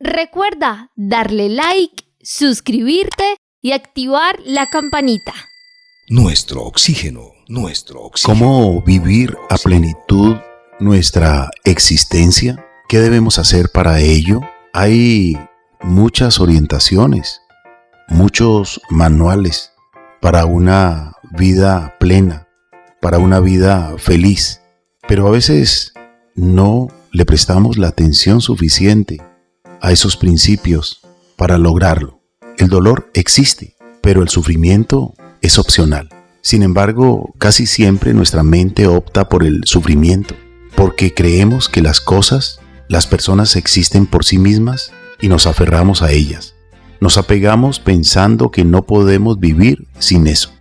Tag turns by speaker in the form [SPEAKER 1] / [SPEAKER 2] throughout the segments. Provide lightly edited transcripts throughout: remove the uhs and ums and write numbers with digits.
[SPEAKER 1] Recuerda darle like, suscribirte y activar la campanita.
[SPEAKER 2] Nuestro oxígeno.
[SPEAKER 3] ¿Cómo vivir a plenitud nuestra existencia? ¿Qué debemos hacer para ello? Hay muchas orientaciones, muchos manuales para una vida plena, para una vida feliz, pero a veces no le prestamos la atención suficiente a esos principios para lograrlo. El dolor existe, pero el sufrimiento es opcional. Sin embargo, casi siempre nuestra mente opta por el sufrimiento, porque creemos que las cosas, las personas existen por sí mismas y nos aferramos a ellas. Nos apegamos pensando que no podemos vivir sin eso.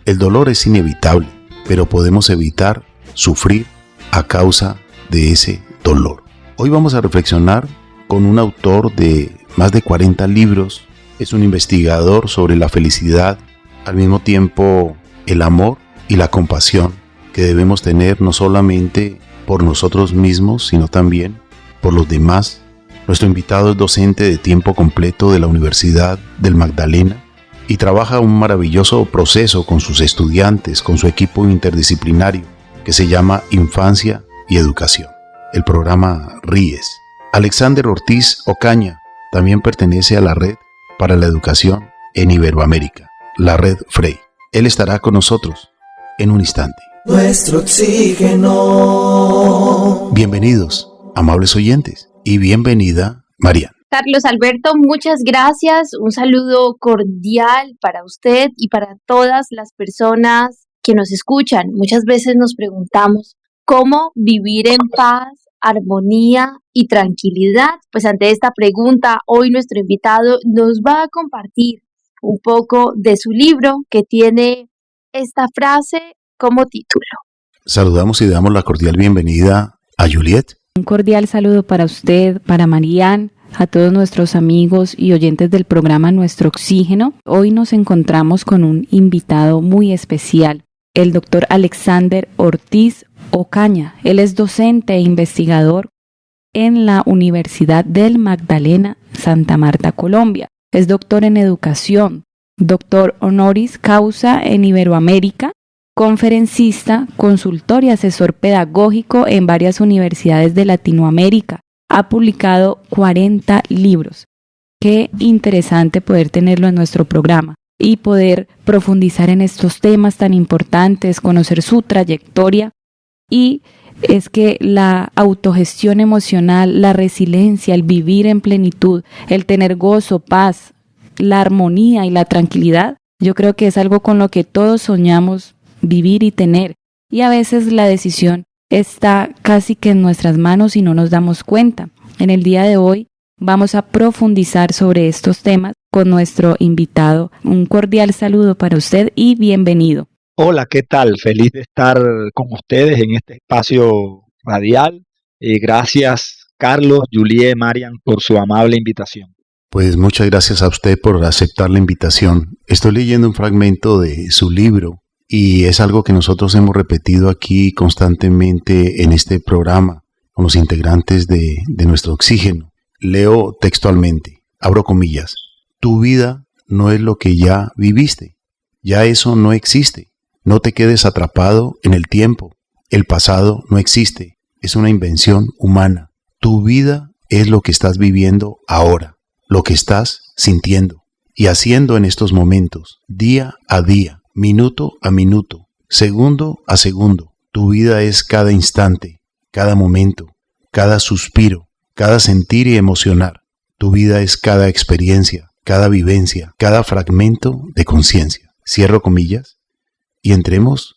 [SPEAKER 3] El dolor es inevitable, pero podemos evitar sufrir a causa de ese dolor. Hoy vamos a reflexionar con un autor de más de 40 libros. Es un investigador sobre la felicidad, al mismo tiempo el amor y la compasión que debemos tener no solamente por nosotros mismos, sino también por los demás. Nuestro invitado es docente de tiempo completo de la Universidad del Magdalena y trabaja un maravilloso proceso con sus estudiantes, con su equipo interdisciplinario que se llama Infancia y Educación. El programa RIES. Alexander Ortiz Ocaña también pertenece a la Red para la Educación en Iberoamérica, la Red FREI. Él estará con nosotros en un instante.
[SPEAKER 4] Nuestro oxígeno.
[SPEAKER 3] Bienvenidos, amables oyentes, y bienvenida, Marian.
[SPEAKER 1] Carlos Alberto, muchas gracias. Un saludo cordial para usted y para todas las personas que nos escuchan. Muchas veces nos preguntamos cómo vivir en paz, armonía y tranquilidad. Pues ante esta pregunta, hoy nuestro invitado nos va a compartir un poco de su libro que tiene esta frase como título.
[SPEAKER 3] Saludamos y damos la cordial bienvenida a Juliet.
[SPEAKER 5] Un cordial saludo para usted, para Marian, a todos nuestros amigos y oyentes del programa Nuestro Oxígeno. Hoy nos encontramos con un invitado muy especial, el doctor Alexander Ortiz Ocaña. Él es docente e investigador en la Universidad del Magdalena, Santa Marta, Colombia. Es doctor en educación, doctor honoris causa en Iberoamérica, conferencista, consultor y asesor pedagógico en varias universidades de Latinoamérica. Ha publicado 40 libros. Qué interesante poder tenerlo en nuestro programa y poder profundizar en estos temas tan importantes, conocer su trayectoria. Y es que la autogestión emocional, la resiliencia, el vivir en plenitud, el tener gozo, paz, la armonía y la tranquilidad, yo creo que es algo con lo que todos soñamos vivir y tener. Y a veces la decisión está casi que en nuestras manos y no nos damos cuenta. En el día de hoy vamos a profundizar sobre estos temas con nuestro invitado. Un cordial saludo para usted y bienvenido.
[SPEAKER 6] Hola, ¿qué tal? Feliz de estar con ustedes en este espacio radial. Gracias, Carlos, Juliet, Marian, por su amable invitación.
[SPEAKER 3] Pues muchas gracias a usted por aceptar la invitación. Estoy leyendo un fragmento de su libro y es algo que nosotros hemos repetido aquí constantemente en este programa con los integrantes de Nuestro Oxígeno. Leo textualmente, abro comillas, tu vida no es lo que ya viviste, ya eso no existe. No te quedes atrapado en el tiempo. El pasado no existe. Es una invención humana. Tu vida es lo que estás viviendo ahora, lo que estás sintiendo y haciendo en estos momentos, día a día, minuto a minuto, segundo a segundo. Tu vida es cada instante, cada momento, cada suspiro, cada sentir y emocionar. Tu vida es cada experiencia, cada vivencia, cada fragmento de conciencia. Cierro comillas. Y entremos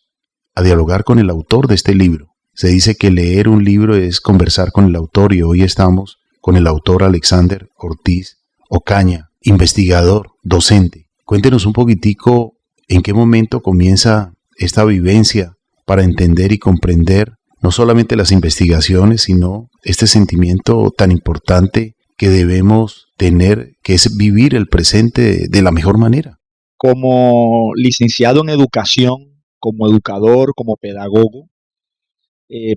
[SPEAKER 3] a dialogar con el autor de este libro. Se dice que leer un libro es conversar con el autor y hoy estamos con el autor Alexander Ortiz Ocaña, investigador, docente. Cuéntenos un poquitico en qué momento comienza esta vivencia para entender y comprender no solamente las investigaciones, sino este sentimiento tan importante que debemos tener, que es vivir el presente de la mejor manera.
[SPEAKER 6] Como licenciado en educación, como educador, como pedagogo,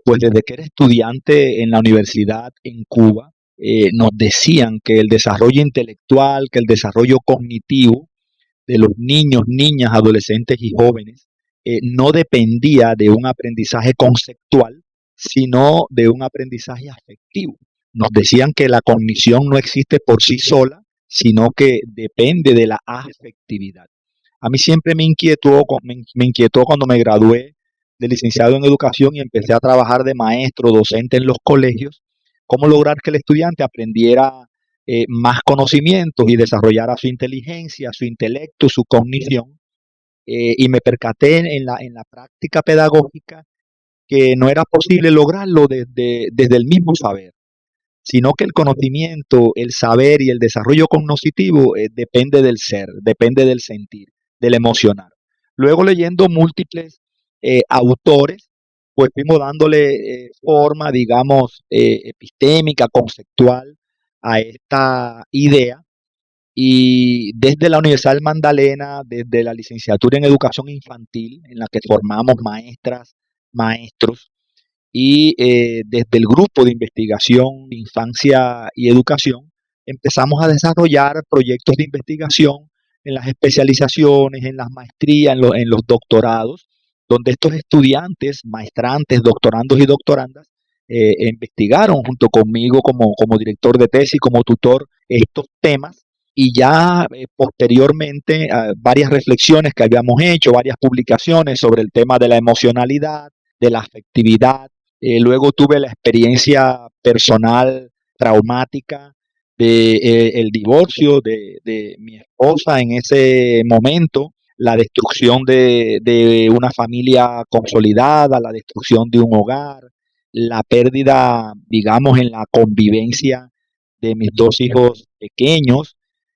[SPEAKER 6] pues desde que era estudiante en la universidad en Cuba, nos decían que el desarrollo intelectual, que el desarrollo cognitivo de los niños, niñas, adolescentes y jóvenes no dependía de un aprendizaje conceptual, sino de un aprendizaje afectivo. Nos decían que la cognición no existe por sí sola, sino que depende de la afectividad. A mí siempre me inquietó cuando me gradué de licenciado en educación y empecé a trabajar de maestro, docente en los colegios, cómo lograr que el estudiante aprendiera más conocimientos y desarrollara su inteligencia, su intelecto, su cognición. Y me percaté en la práctica pedagógica que no era posible lograrlo desde el mismo saber, sino que el conocimiento, el saber y el desarrollo cognitivo depende del ser, depende del sentir, del emocionar. Luego leyendo múltiples autores, pues fuimos dándole forma, digamos, epistémica, conceptual a esta idea. Y desde la Universidad del Magdalena, desde la licenciatura en educación infantil, en la que formamos maestras, maestros, y desde el grupo de investigación de infancia y educación, empezamos a desarrollar proyectos de investigación en las especializaciones, en las maestrías, en los doctorados, donde estos estudiantes, maestrantes, doctorandos y doctorandas, investigaron junto conmigo como director de tesis, como tutor, estos temas. Y ya posteriormente, varias reflexiones que habíamos hecho, varias publicaciones sobre el tema de la emocionalidad, de la afectividad. Luego tuve la experiencia personal traumática de el divorcio de mi esposa en ese momento, la destrucción de una familia consolidada, la destrucción de un hogar, la pérdida, digamos, en la convivencia de mis dos hijos pequeños.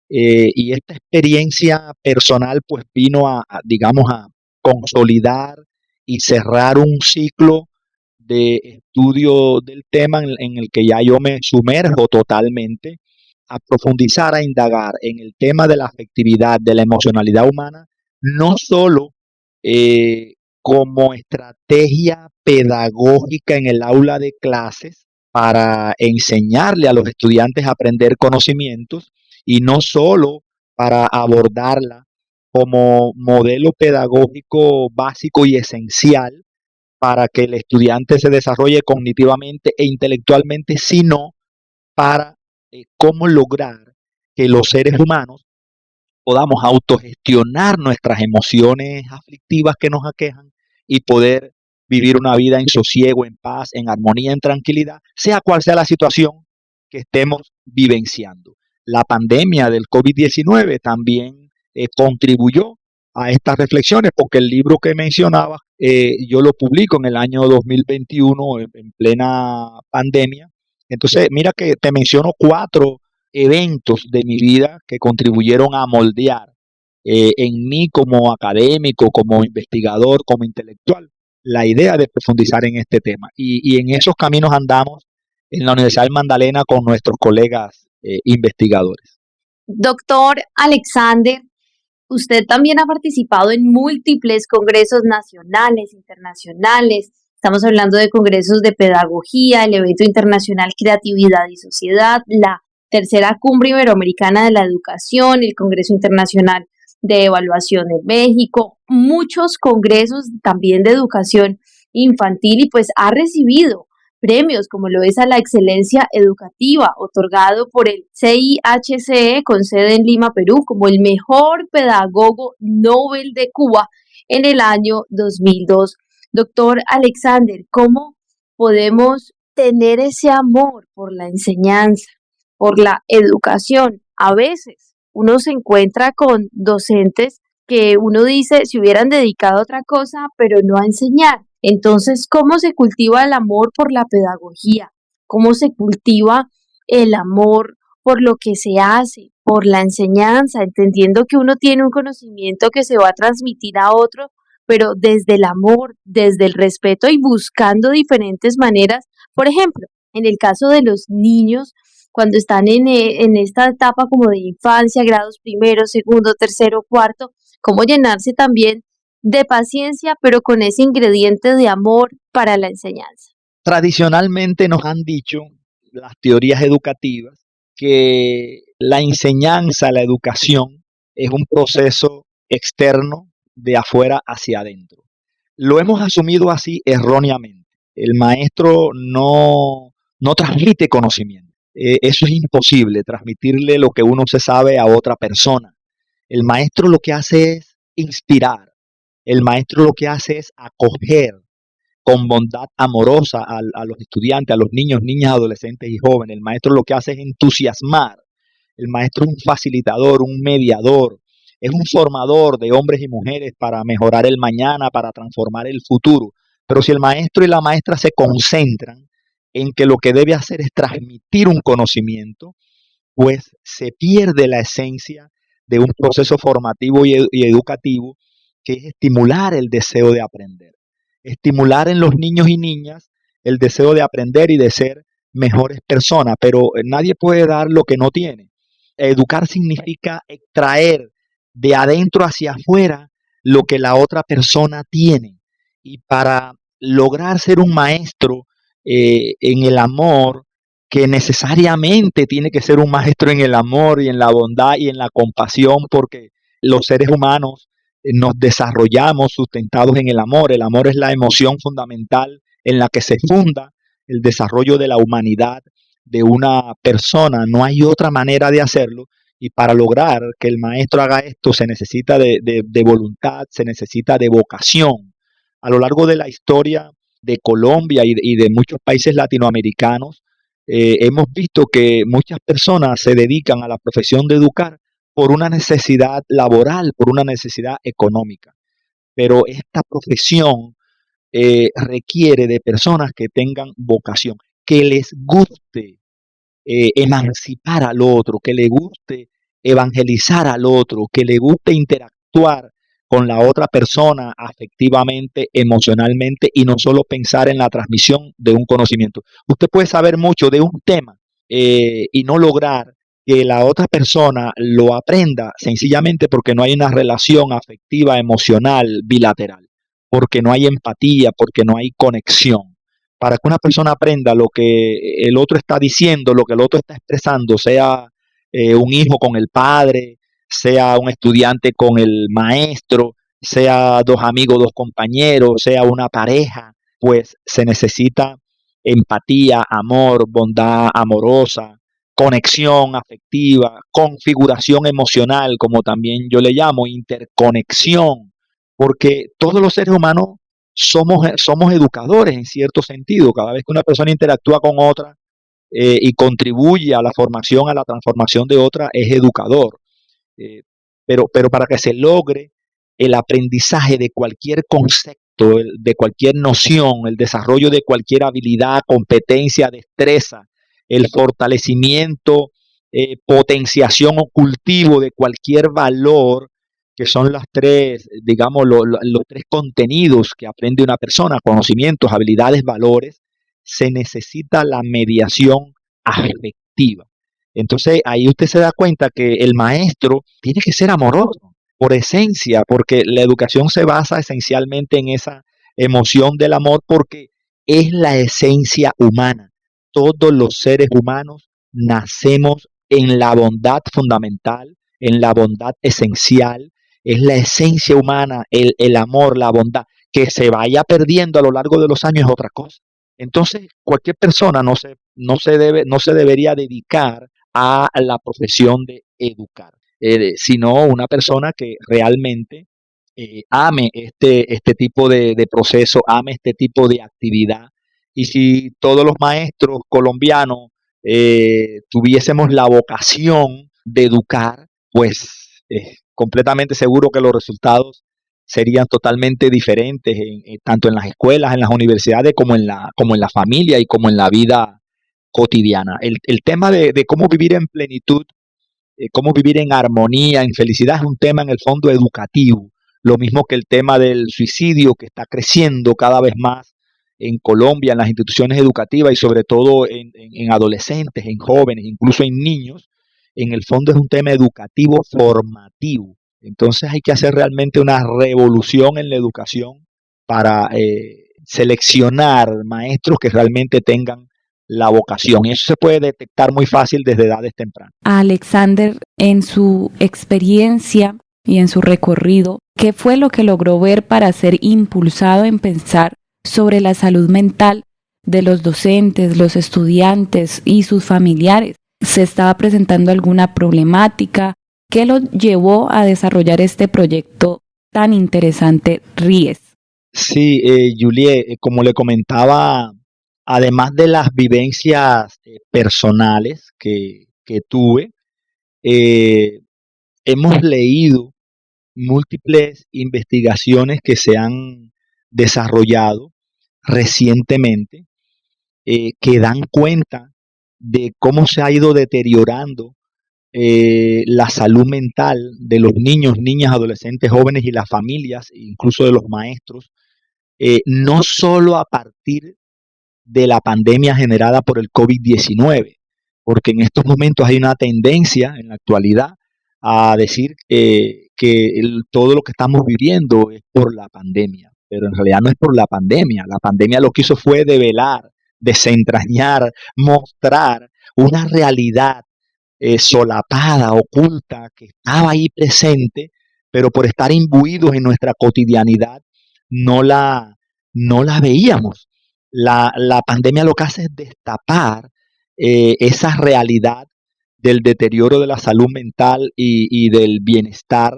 [SPEAKER 6] Y esta experiencia personal pues vino digamos, a consolidar y cerrar un ciclo de estudio del tema en el que ya yo me sumerjo totalmente a profundizar, a indagar en el tema de la afectividad, de la emocionalidad humana, no solo como estrategia pedagógica en el aula de clases para enseñarle a los estudiantes a aprender conocimientos y no solo para abordarla como modelo pedagógico básico y esencial para que el estudiante se desarrolle cognitivamente e intelectualmente, sino para cómo lograr que los seres humanos podamos autogestionar nuestras emociones aflictivas que nos aquejan y poder vivir una vida en sosiego, en paz, en armonía, en tranquilidad, sea cual sea la situación que estemos vivenciando. La pandemia del COVID-19 también contribuyó a estas reflexiones porque el libro que mencionaba yo lo publico en el año 2021 en plena pandemia. Entonces, mira que te menciono 4 eventos de mi vida que contribuyeron a moldear en mí como académico, como investigador, como intelectual, la idea de profundizar en este tema. Y en esos caminos andamos en la Universidad del Magdalena con nuestros colegas investigadores.
[SPEAKER 1] Doctor Alexander, usted también ha participado en múltiples congresos nacionales, internacionales. Estamos hablando de congresos de pedagogía, el evento internacional Creatividad y Sociedad, la tercera cumbre iberoamericana de la educación, el Congreso Internacional de Evaluación en México, muchos congresos también de educación infantil y pues ha recibido premios como lo es a la excelencia educativa, otorgado por el CIHCE con sede en Lima, Perú, como el mejor pedagogo Nobel de Cuba en el año 2002. Doctor Alexander, ¿cómo podemos tener ese amor por la enseñanza, por la educación? A veces uno se encuentra con docentes que uno dice se hubieran dedicado a otra cosa, pero no a enseñar. Entonces, ¿cómo se cultiva el amor por la pedagogía? ¿Cómo se cultiva el amor por lo que se hace, por la enseñanza, entendiendo que uno tiene un conocimiento que se va a transmitir a otro, pero desde el amor, desde el respeto y buscando diferentes maneras? Por ejemplo, en el caso de los niños, cuando están en esta etapa como de infancia, grados primero, segundo, tercero, cuarto, cómo llenarse también de paciencia, pero con ese ingrediente de amor para la enseñanza.
[SPEAKER 6] Tradicionalmente nos han dicho las teorías educativas que la enseñanza, la educación, es un proceso externo de afuera hacia adentro. Lo hemos asumido así erróneamente. El maestro no transmite conocimiento. Eso es imposible, transmitirle lo que uno se sabe a otra persona. El maestro lo que hace es inspirar. El maestro lo que hace es acoger con bondad amorosa a los estudiantes, a los niños, niñas, adolescentes y jóvenes. El maestro lo que hace es entusiasmar. El maestro es un facilitador, un mediador, es un formador de hombres y mujeres para mejorar el mañana, para transformar el futuro. Pero si el maestro y la maestra se concentran en que lo que debe hacer es transmitir un conocimiento, pues se pierde la esencia de un proceso formativo y educativo, que es estimular el deseo de aprender. Estimular en los niños y niñas el deseo de aprender y de ser mejores personas, pero nadie puede dar lo que no tiene. Educar significa extraer de adentro hacia afuera lo que la otra persona tiene. Y para lograr ser un maestro en el amor, que necesariamente tiene que ser un maestro en el amor y en la bondad y en la compasión, porque los seres humanos nos desarrollamos sustentados en el amor. El amor es la emoción fundamental en la que se funda el desarrollo de la humanidad de una persona. No hay otra manera de hacerlo, y para lograr que el maestro haga esto se necesita de voluntad, se necesita de vocación. A lo largo de la historia de Colombia y de muchos países latinoamericanos, hemos visto que muchas personas se dedican a la profesión de educar por una necesidad laboral, por una necesidad económica. Pero esta profesión requiere de personas que tengan vocación, que les guste emancipar al otro, que le guste evangelizar al otro, que le guste interactuar con la otra persona afectivamente, emocionalmente, y no solo pensar en la transmisión de un conocimiento. Usted puede saber mucho de un tema y no lograr que la otra persona lo aprenda, sencillamente porque no hay una relación afectiva, emocional, bilateral, porque no hay empatía, porque no hay conexión. Para que una persona aprenda lo que el otro está diciendo, lo que el otro está expresando, sea un hijo con el padre, sea un estudiante con el maestro, sea dos amigos, dos compañeros, sea una pareja, pues se necesita empatía, amor, bondad amorosa, conexión afectiva, configuración emocional, como también yo le llamo, interconexión, porque todos los seres humanos somos educadores en cierto sentido. Cada vez que una persona interactúa con otra y contribuye a la formación, a la transformación de otra, es educador. Eh, pero para que se logre el aprendizaje de cualquier concepto, de cualquier noción, el desarrollo de cualquier habilidad, competencia, destreza, el fortalecimiento, potenciación o cultivo de cualquier valor, que son las tres, digamos, los tres contenidos que aprende una persona: conocimientos, habilidades, valores. Se necesita la mediación afectiva. Entonces ahí usted se da cuenta que el maestro tiene que ser amoroso por esencia, porque la educación se basa esencialmente en esa emoción del amor, porque es la esencia humana. Todos los seres humanos nacemos en la bondad fundamental, en la bondad esencial. Es la esencia humana, el amor, la bondad. Que se vaya perdiendo a lo largo de los años es otra cosa. Entonces, cualquier persona no se debería dedicar a la profesión de educar, sino una persona que realmente ame este tipo de proceso, ame este tipo de actividad. Y si todos los maestros colombianos tuviésemos la vocación de educar, pues completamente seguro que los resultados serían totalmente diferentes, tanto en las escuelas, en las universidades, como en la familia y como en la vida cotidiana. El tema de cómo vivir en plenitud, cómo vivir en armonía, en felicidad, es un tema en el fondo educativo. Lo mismo que el tema del suicidio, que está creciendo cada vez más en Colombia, en las instituciones educativas y sobre todo en adolescentes, en jóvenes, incluso en niños. En el fondo es un tema educativo formativo. Entonces hay que hacer realmente una revolución en la educación para seleccionar maestros que realmente tengan la vocación. Y eso se puede detectar muy fácil desde edades tempranas.
[SPEAKER 5] Alexander, en su experiencia y en su recorrido, ¿qué fue lo que logró ver para ser impulsado en pensar sobre la salud mental de los docentes, los estudiantes y sus familiares? ¿Se estaba presentando alguna problemática? ¿Qué lo llevó a desarrollar este proyecto tan interesante, RIES?
[SPEAKER 6] Sí, Julie, como le comentaba, además de las vivencias personales que tuve, eh, hemos leído múltiples investigaciones que se han desarrollado recientemente, que dan cuenta de cómo se ha ido deteriorando la salud mental de los niños, niñas, adolescentes, jóvenes y las familias, incluso de los maestros, no solo a partir de la pandemia generada por el COVID-19, porque en estos momentos hay una tendencia en la actualidad a decir todo lo que estamos viviendo es por la pandemia, pero en realidad no es por la pandemia. La pandemia lo que hizo fue develar, desentrañar, mostrar una realidad solapada, oculta, que estaba ahí presente, pero por estar imbuidos en nuestra cotidianidad no la, no la veíamos. La pandemia lo que hace es destapar esa realidad del deterioro de la salud mental y del bienestar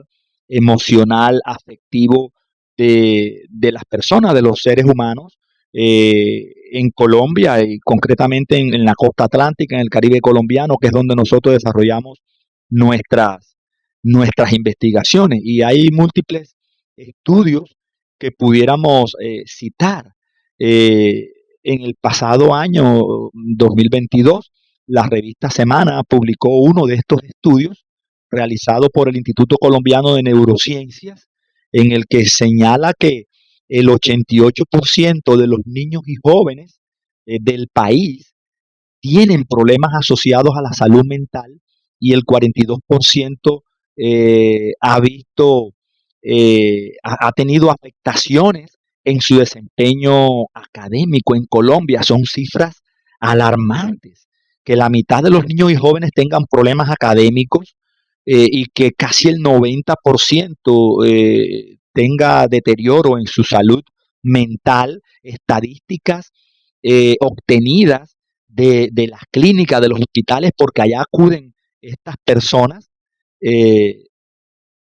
[SPEAKER 6] emocional, afectivo de las personas, de los seres humanos, en Colombia y concretamente en la costa atlántica, en el Caribe colombiano, que es donde nosotros desarrollamos nuestras, nuestras investigaciones. Y hay múltiples estudios que pudiéramos citar. En el pasado año 2022, la revista Semana publicó uno de estos estudios realizado por el Instituto Colombiano de Neurociencias, en el que señala que el 88% de los niños y jóvenes del país tienen problemas asociados a la salud mental y el 42% ha visto, ha tenido afectaciones en su desempeño académico en Colombia. Son cifras alarmantes. Que la mitad de los niños y jóvenes tengan problemas académicos y que casi el 90% tenga deterioro en su salud mental, estadísticas obtenidas de las clínicas, de los hospitales, porque allá acuden estas personas, eh,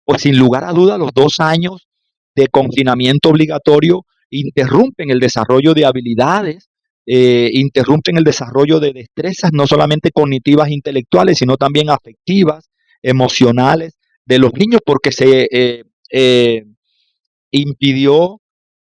[SPEAKER 6] pues sin lugar a duda los 2 años de confinamiento obligatorio interrumpen el desarrollo de habilidades, interrumpen el desarrollo de destrezas, no solamente cognitivas, intelectuales, sino también afectivas, emocionales de los niños, porque se impidió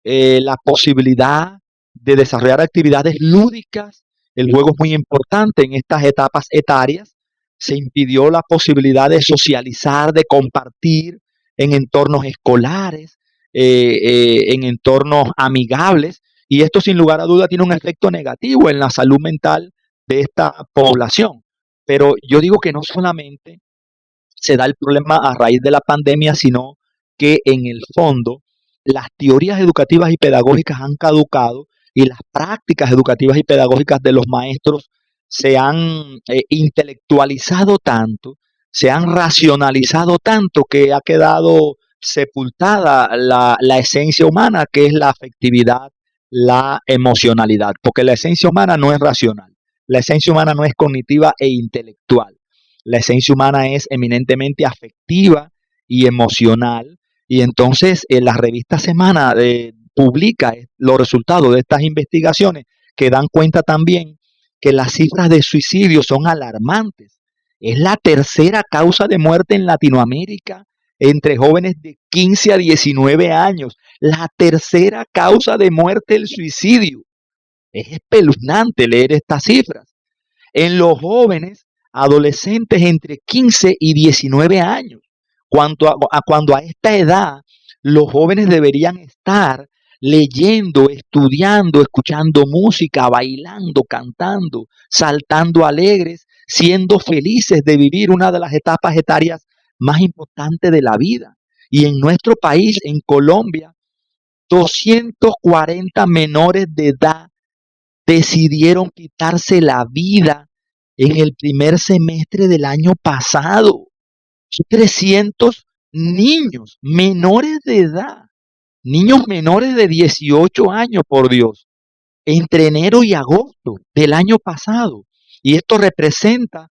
[SPEAKER 6] la posibilidad de desarrollar actividades lúdicas. El juego es muy importante en estas etapas etarias. Se impidió la posibilidad de socializar, de compartir en entornos escolares, en entornos amigables, y esto sin lugar a duda tiene un efecto negativo en la salud mental de esta población. Pero yo digo que no solamente se da el problema a raíz de la pandemia, sino que en el fondo las teorías educativas y pedagógicas han caducado y las prácticas educativas y pedagógicas de los maestros se han intelectualizado tanto, se han racionalizado tanto que ha quedado sepultada la esencia humana, que es la afectividad, la emocionalidad, porque la esencia humana no es racional, la esencia humana no es cognitiva e intelectual. La esencia humana es eminentemente afectiva y emocional. Y entonces la revista Semana publica los resultados de estas investigaciones que dan cuenta también que las cifras de suicidio son alarmantes. Es la tercera causa de muerte en Latinoamérica entre jóvenes de 15 a 19 años. La tercera causa de muerte, el suicidio. Es espeluznante leer estas cifras. En los jóvenes adolescentes entre 15 y 19 años. Cuando a esta edad los jóvenes deberían estar leyendo, estudiando, escuchando música, bailando, cantando, saltando alegres, siendo felices de vivir una de las etapas etarias más importantes de la vida. Y en nuestro país, en Colombia, 240 menores de edad decidieron quitarse la vida en el primer semestre del año pasado. 300 niños menores de edad, niños menores de 18 años, por Dios, entre enero y agosto del año pasado. Y esto representa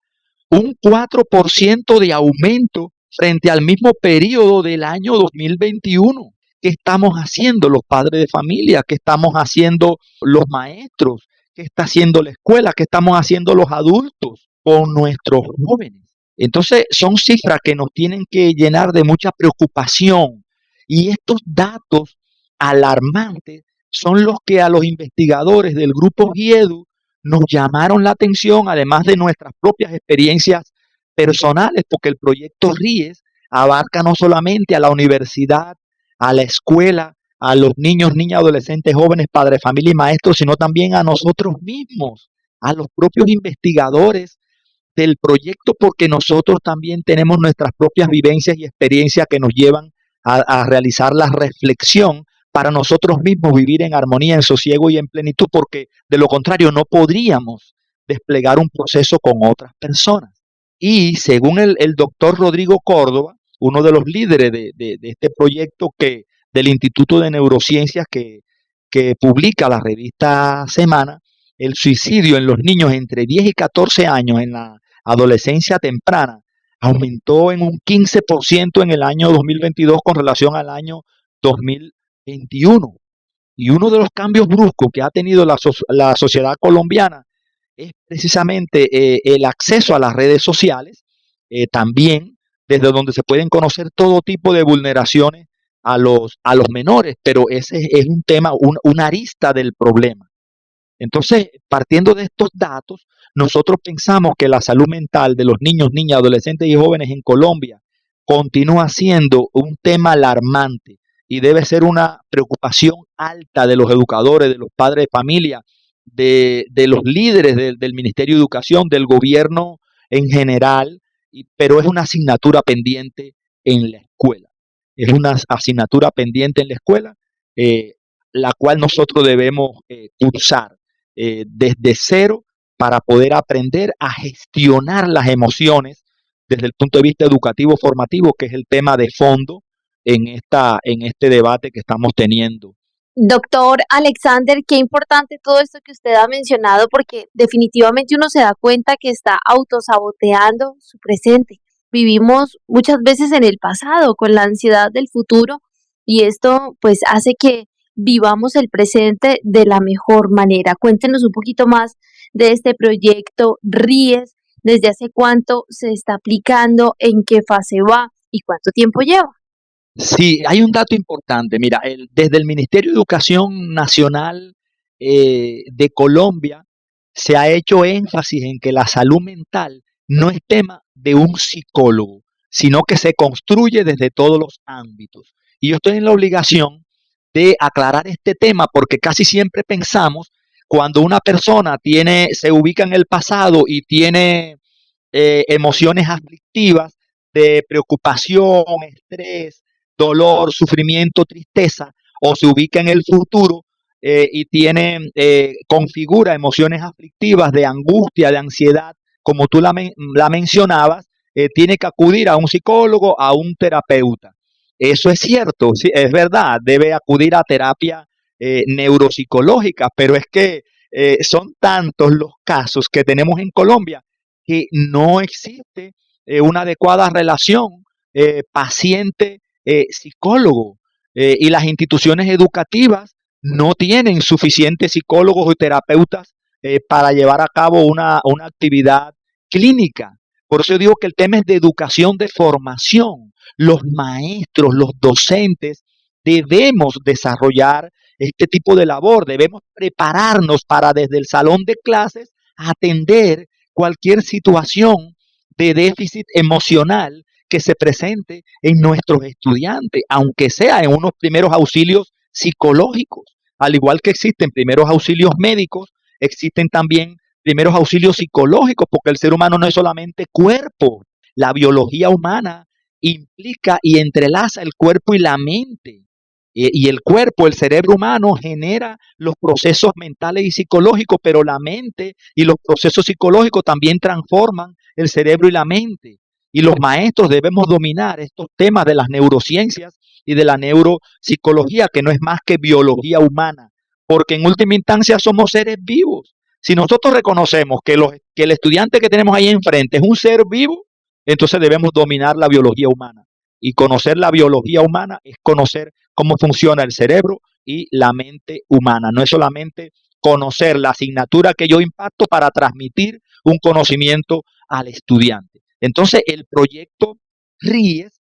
[SPEAKER 6] un 4% de aumento frente al mismo periodo del año 2021. ¿Qué estamos haciendo los padres de familia? ¿Qué estamos haciendo los maestros? ¿Qué está haciendo la escuela? ¿Qué estamos haciendo los adultos con nuestros jóvenes? Entonces son cifras que nos tienen que llenar de mucha preocupación. Y estos datos alarmantes son los que a los investigadores del grupo GIEDU nos llamaron la atención, además de nuestras propias experiencias personales, porque el proyecto RIES abarca no solamente a la universidad, a la escuela, a los niños, niñas, adolescentes, jóvenes, padres, familia y maestros, sino también a nosotros mismos, a los propios investigadores del proyecto, porque nosotros también tenemos nuestras propias vivencias y experiencias que nos llevan a realizar la reflexión para nosotros mismos vivir en armonía, en sosiego y en plenitud, porque de lo contrario no podríamos desplegar un proceso con otras personas. Y según el doctor Rodrigo Córdoba, uno de los líderes de este proyecto del Instituto de Neurociencias que publica la revista Semana, el suicidio en los niños entre 10 y 14 años en la adolescencia temprana aumentó en un 15% en el año 2022 con relación al año 2021. Y uno de los cambios bruscos que ha tenido la sociedad colombiana es precisamente el acceso a las redes sociales, también desde donde se pueden conocer todo tipo de vulneraciones a los menores, pero ese es un tema, una arista del problema. Entonces, partiendo de estos datos, nosotros pensamos que la salud mental de los niños, niñas, adolescentes y jóvenes en Colombia continúa siendo un tema alarmante y debe ser una preocupación alta de los educadores, de los padres de familia, de los líderes del Ministerio de Educación, del gobierno en general, pero es una asignatura pendiente en la escuela. Es una asignatura pendiente en la escuela, la cual nosotros debemos cursar desde cero para poder aprender a gestionar las emociones desde el punto de vista educativo formativo, que es el tema de fondo en este debate que estamos teniendo.
[SPEAKER 1] Doctor Alexander, qué importante todo esto que usted ha mencionado, porque definitivamente uno se da cuenta que está autosaboteando su presente. Vivimos muchas veces en el pasado con la ansiedad del futuro y esto pues hace que vivamos el presente de la mejor manera. Cuéntenos un poquito más de este proyecto RIES, desde hace cuánto se está aplicando, en qué fase va y cuánto tiempo lleva.
[SPEAKER 6] Sí, hay un dato importante. Mira, desde el Ministerio de Educación Nacional de Colombia se ha hecho énfasis en que la salud mental no es tema de un psicólogo, sino que se construye desde todos los ámbitos. Y yo estoy en la obligación de aclarar este tema porque casi siempre pensamos cuando una persona se ubica en el pasado y tiene emociones aflictivas de preocupación, estrés, dolor, sufrimiento, tristeza, o se ubica en el futuro y configura emociones aflictivas de angustia, de ansiedad, como tú la mencionabas, tiene que acudir a un psicólogo, a un terapeuta. Eso es cierto, sí, es verdad, debe acudir a terapia neuropsicológica, pero es que son tantos los casos que tenemos en Colombia que no existe una adecuada relación paciente-psicólogo y las instituciones educativas no tienen suficientes psicólogos o terapeutas para llevar a cabo una actividad clínica. Por eso digo que el tema es de educación, de formación. Los maestros, los docentes, debemos desarrollar este tipo de labor, debemos prepararnos para desde el salón de clases atender cualquier situación de déficit emocional que se presente en nuestros estudiantes, aunque sea en unos primeros auxilios psicológicos. Al igual que existen primeros auxilios médicos, existen también primeros auxilios psicológicos, porque el ser humano no es solamente cuerpo. La biología humana implica y entrelaza el cuerpo y la mente. Y el cuerpo, el cerebro humano genera los procesos mentales y psicológicos, pero la mente y los procesos psicológicos también transforman el cerebro y la mente. Y los maestros debemos dominar estos temas de las neurociencias y de la neuropsicología, que no es más que biología humana, porque en última instancia somos seres vivos. Si nosotros reconocemos que el estudiante que tenemos ahí enfrente es un ser vivo, entonces debemos dominar la biología humana. Y conocer la biología humana es conocer cómo funciona el cerebro y la mente humana. No es solamente conocer la asignatura que yo imparto para transmitir un conocimiento al estudiante. Entonces, el proyecto RIES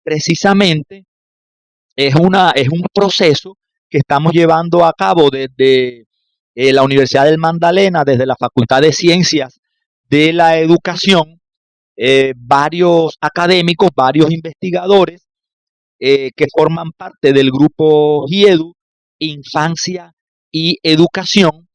[SPEAKER 6] precisamente es un proceso que estamos llevando a cabo desde la Universidad del Magdalena, desde la Facultad de Ciencias de la Educación, varios académicos, varios investigadores que forman parte del grupo GIEDU, Infancia y Educación,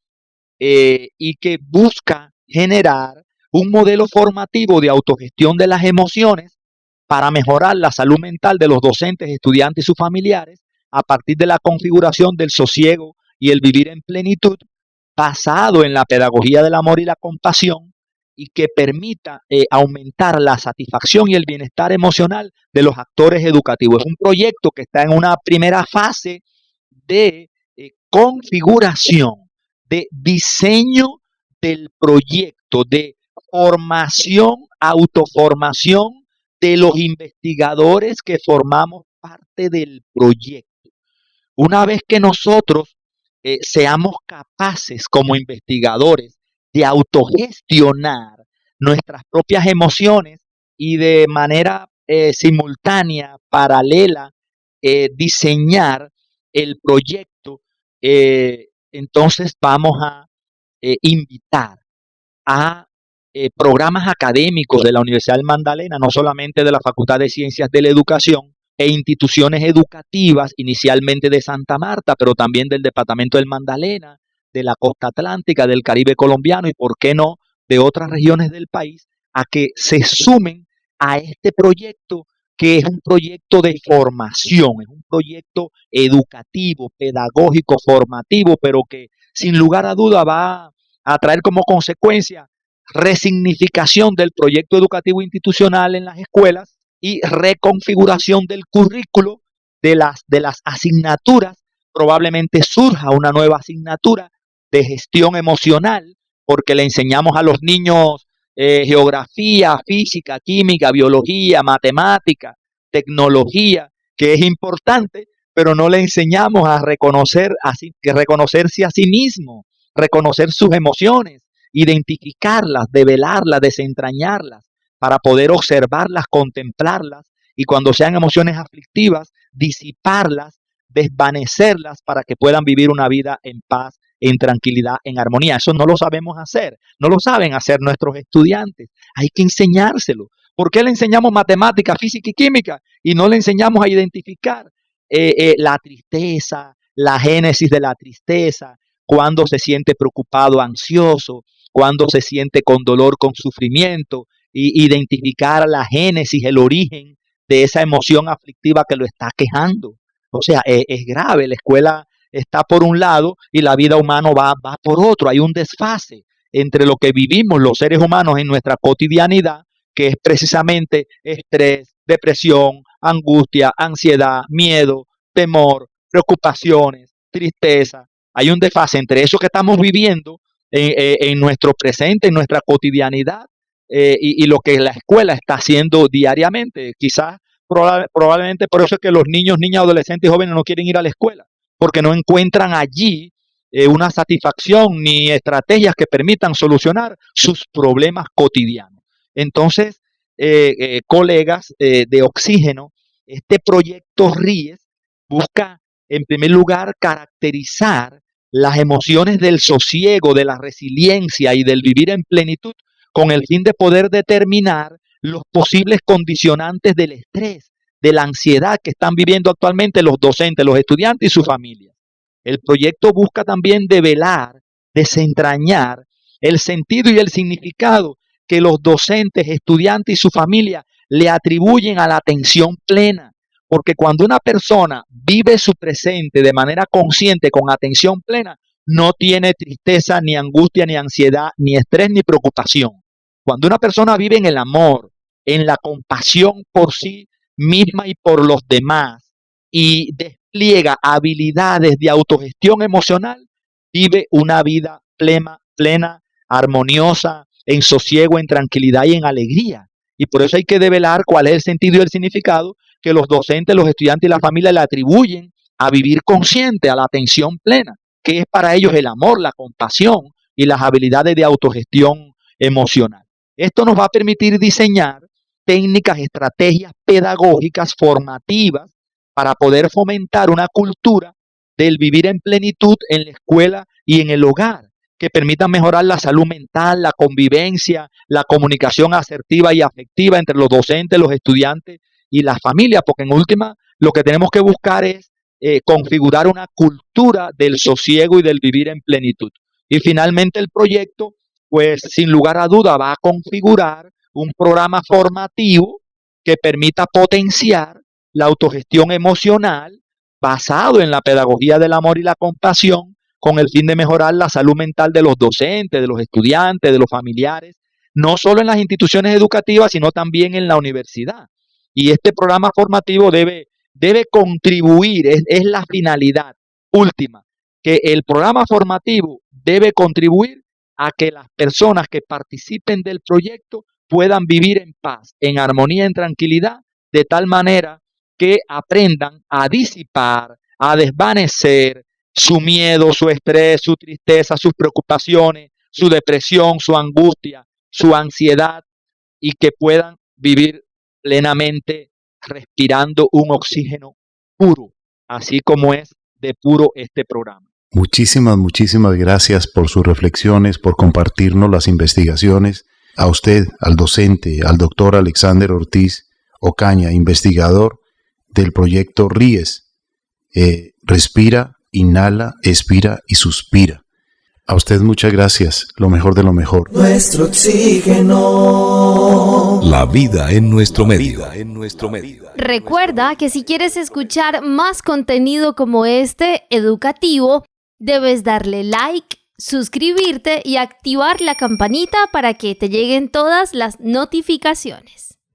[SPEAKER 6] y que busca generar un modelo formativo de autogestión de las emociones para mejorar la salud mental de los docentes, estudiantes y sus familiares a partir de la configuración del sosiego y el vivir en plenitud, basado en la pedagogía del amor y la compasión, y que permita aumentar la satisfacción y el bienestar emocional de los actores educativos. Es un proyecto que está en una primera fase de configuración, de diseño del proyecto, de formación, autoformación de los investigadores que formamos parte del proyecto. Una vez que nosotros seamos capaces como investigadores de autogestionar nuestras propias emociones y de manera simultánea, paralela, diseñar el proyecto, entonces vamos a invitar a programas académicos de la Universidad del Magdalena, no solamente de la Facultad de Ciencias de la Educación, e instituciones educativas, inicialmente de Santa Marta, pero también del Departamento del Magdalena, de la costa atlántica, del Caribe colombiano y, por qué no, de otras regiones del país, a que se sumen a este proyecto, que es un proyecto de formación, es un proyecto educativo, pedagógico, formativo, pero que sin lugar a duda va a traer como consecuencia resignificación del proyecto educativo institucional en las escuelas y reconfiguración del currículo de las asignaturas. Probablemente surja una nueva asignatura de gestión emocional, porque le enseñamos a los niños geografía, física, química, biología, matemática, tecnología, que es importante, pero no le enseñamos a reconocerse a sí mismo, reconocer sus emociones, identificarlas, develarlas, desentrañarlas, para poder observarlas, contemplarlas, y cuando sean emociones aflictivas, disiparlas, desvanecerlas para que puedan vivir una vida en paz, en tranquilidad, en armonía. Eso no lo sabemos hacer, no lo saben hacer nuestros estudiantes. Hay que enseñárselo. ¿Por qué le enseñamos matemática, física y química y no le enseñamos a identificar la tristeza, la génesis de la tristeza, cuando se siente preocupado, ansioso, cuando se siente con dolor, con sufrimiento, y identificar la génesis, el origen de esa emoción aflictiva que lo está quejando? O sea, es grave. La escuela está por un lado y la vida humana va por otro. Hay un desfase entre lo que vivimos los seres humanos en nuestra cotidianidad, que es precisamente estrés, depresión, angustia, ansiedad, miedo, temor, preocupaciones, tristeza. Hay un desfase entre eso que estamos viviendo en nuestro presente, en nuestra cotidianidad, y lo que la escuela está haciendo diariamente. Quizás, probablemente por eso es que los niños, niñas, adolescentes y jóvenes no quieren ir a la escuela, porque no encuentran allí una satisfacción ni estrategias que permitan solucionar sus problemas cotidianos. Entonces, colegas de Oxígeno, este proyecto RIES busca, en primer lugar, caracterizar las emociones del sosiego, de la resiliencia y del vivir en plenitud, con el fin de poder determinar los posibles condicionantes del estrés, de la ansiedad que están viviendo actualmente los docentes, los estudiantes y sus familias. El proyecto busca también develar, desentrañar el sentido y el significado que los docentes, estudiantes y su familia le atribuyen a la atención plena, porque cuando una persona vive su presente de manera consciente, con atención plena, no tiene tristeza, ni angustia, ni ansiedad, ni estrés, ni preocupación. Cuando una persona vive en el amor, en la compasión por sí misma y por los demás, y despliega habilidades de autogestión emocional, vive una vida plena, armoniosa, en sosiego, en tranquilidad y en alegría. Y por eso hay que develar cuál es el sentido y el significado que los docentes, los estudiantes y la familia le atribuyen a vivir consciente, a la atención plena, que es para ellos el amor, la compasión y las habilidades de autogestión emocional. Esto nos va a permitir diseñar técnicas, estrategias pedagógicas, formativas, para poder fomentar una cultura del vivir en plenitud en la escuela y en el hogar, que permitan mejorar la salud mental, la convivencia, la comunicación asertiva y afectiva entre los docentes, los estudiantes y las familias, porque en última lo que tenemos que buscar es configurar una cultura del sosiego y del vivir en plenitud. Y finalmente el proyecto, pues sin lugar a duda, va a configurar un programa formativo que permita potenciar la autogestión emocional basado en la pedagogía del amor y la compasión, con el fin de mejorar la salud mental de los docentes, de los estudiantes, de los familiares, no solo en las instituciones educativas, sino también en la universidad. Y este programa formativo debe contribuir, es la finalidad última, que el programa formativo debe contribuir a que las personas que participen del proyecto puedan vivir en paz, en armonía, en tranquilidad, de tal manera que aprendan a disipar, a desvanecer su miedo, su estrés, su tristeza, sus preocupaciones, su depresión, su angustia, su ansiedad, y que puedan vivir plenamente respirando un oxígeno puro, así como es de puro este programa.
[SPEAKER 3] Muchísimas gracias por sus reflexiones, por compartirnos las investigaciones. A usted, al docente, al doctor Alexander Ortiz Ocaña, investigador del proyecto RIES. Respira, inhala, expira y suspira. A usted muchas gracias, lo mejor de lo mejor.
[SPEAKER 2] Nuestro oxígeno. La vida en nuestro medio.
[SPEAKER 1] Recuerda que si quieres escuchar más contenido como este, educativo, debes darle like, suscribirte y activar la campanita para que te lleguen todas las notificaciones.